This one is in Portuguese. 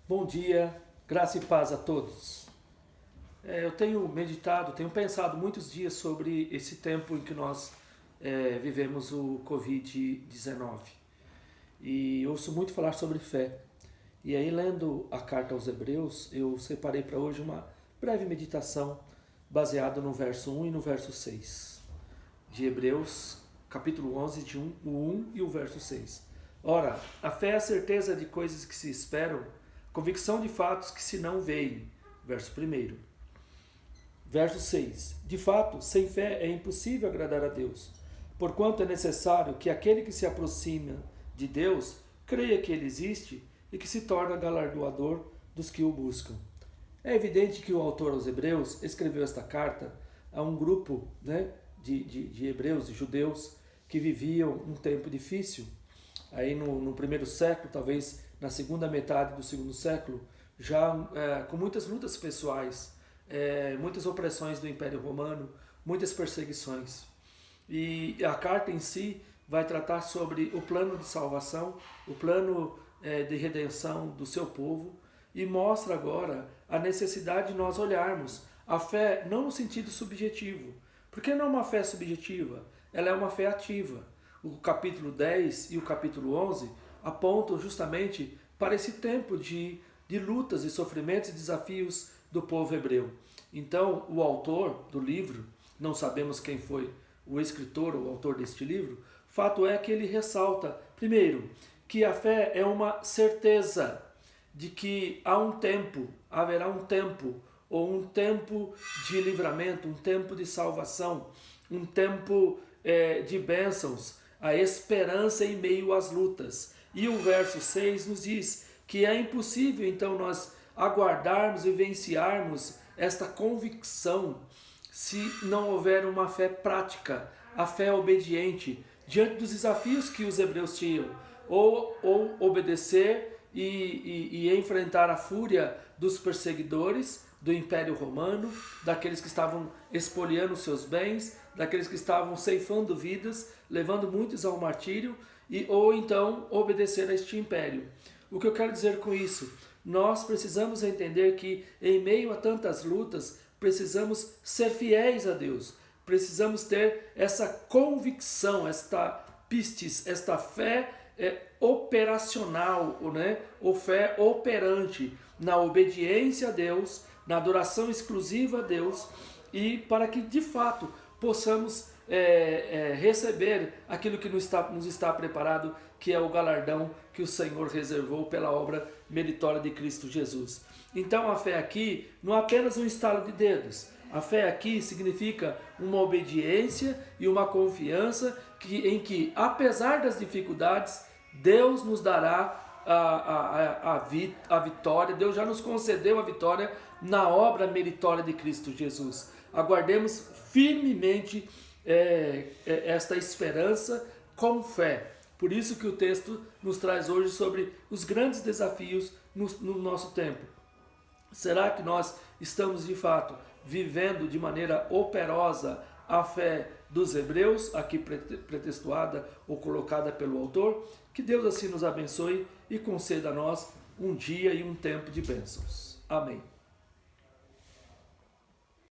Bom dia, graça e paz a todos. Eu tenho meditado, tenho pensado muitos dias sobre esse tempo em que nós vivemos o Covid-19 e ouço muito falar sobre fé. E aí, lendo a carta aos Hebreus, eu separei para hoje uma breve meditação baseada no verso 1 e no verso 6 de Hebreus, capítulo 11, o 1 e o verso 6. Ora, a fé é a certeza de coisas que se esperam, convicção de fatos que se não veem. Verso 1. Verso 6. De fato, sem fé é impossível agradar a Deus, porquanto é necessário que aquele que se aproxima de Deus creia que Ele existe e que se torna galardoador dos que o buscam. É evidente que o autor aos Hebreus escreveu esta carta a um grupo de hebreus, de judeus, que viviam um tempo difícil. Aí no primeiro século, talvez na segunda metade do segundo século, já com muitas lutas pessoais, muitas opressões do Império Romano, muitas perseguições. E a carta em si vai tratar sobre o plano de salvação, o plano de redenção do seu povo, e mostra agora a necessidade de nós olharmos a fé não no sentido subjetivo. Porque não é uma fé subjetiva, ela é uma fé ativa. O capítulo 10 e o capítulo 11 apontam justamente para esse tempo de lutas e sofrimentos e desafios do povo hebreu. Então, o autor do livro, não sabemos quem foi o escritor ou o autor deste livro, fato é que ele ressalta, primeiro, que a fé é uma certeza de que haverá um tempo, ou um tempo de livramento, um tempo de salvação, um tempo de bênçãos, a esperança em meio às lutas. E o verso 6 nos diz que é impossível então nós aguardarmos e vivenciarmos esta convicção se não houver uma fé prática, a fé obediente, diante dos desafios que os hebreus tinham, ou obedecer e enfrentar a fúria dos perseguidores do Império Romano, daqueles que estavam expoliando seus bens, daqueles que estavam ceifando vidas, levando muitos ao martírio, ou então obedecer a este império. O que eu quero dizer com isso? Nós precisamos entender que em meio a tantas lutas, precisamos ser fiéis a Deus, precisamos ter essa convicção, esta pistis, esta fé operacional, ou fé operante na obediência a Deus, na adoração exclusiva a Deus, e para que de fato possamos receber aquilo que nos está preparado, que é o galardão que o Senhor reservou pela obra meritória de Cristo Jesus. Então a fé aqui não é apenas um estalo de dedos. A fé aqui significa uma obediência e uma confiança em que, apesar das dificuldades, Deus nos dará a vitória. Deus já nos concedeu a vitória na obra meritória de Cristo Jesus. Aguardemos firmemente esta esperança com fé. Por isso que o texto nos traz hoje sobre os grandes desafios no nosso tempo. Será que nós estamos de fato vivendo de maneira operosa a fé dos hebreus, aqui pretextuada ou colocada pelo autor? Que Deus assim nos abençoe e conceda a nós um dia e um tempo de bênçãos. Amém.